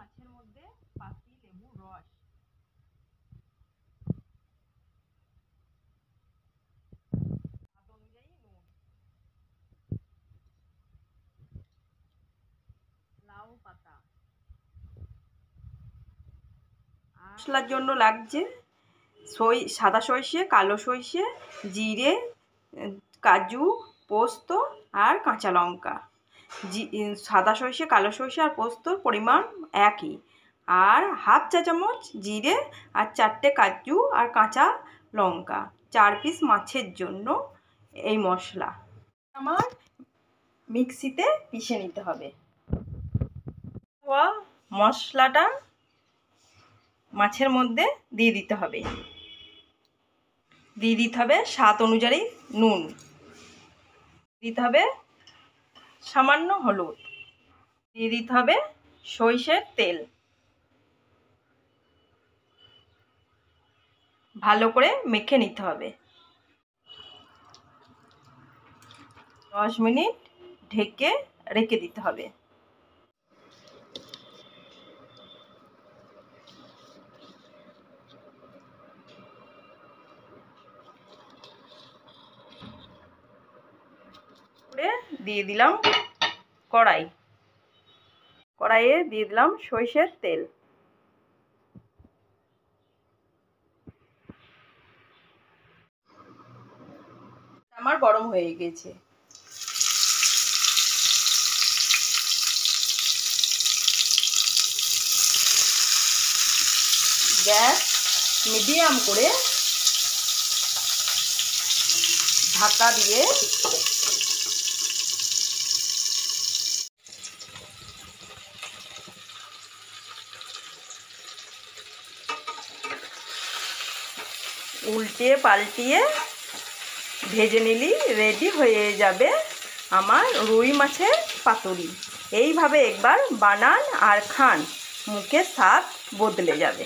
মাছের মধ্যে পাতি লেবুর রস, স্বাদ অনুযায়ী নুন, লাউ পাতা। মশলার জন্য লাগছে সাদা সরষে, কালো সরষে, জিরে, কাজু, পোস্ত আর কাঁচা লঙ্কা। সাদা সরষে, কালো সরষে আর পোস্তর পরিমাণ একই। আর হাফ চা চামচ জিরে আর 4টে কাজু আর কাঁচা লঙ্কা। 4 পিস মাছের জন্য এই মশলা আমার মিক্সিতে পিষে নিতে হবে। মশলাটা মাছের মধ্যে দিয়ে দিতে হবে। দিয়ে দিতে হবে স্বাদ অনুযায়ী নুন, দিতে হবে সামান্য হলুদ, দিয়ে দিতে হবে সরষের তেল। ভালো করে মেখে নিতে হবে। 10 মিনিট ঢেকে রেখে দিতে হবে। দিয়ে দিলাম কড়াইয়ে দিয়ে দিলাম সরষের তেল। আমার গরম হয়ে গেছে। গ্যাস মিডিয়াম করে ঢাকা দিয়ে উল্টে পাল্টিয়ে ভেজে নিলেই রেডি হয়ে যাবে আমার রুই মাছের পাতুরি। এইভাবে একবার বানান আর খান, মুখের স্বাদ বদলে যাবে।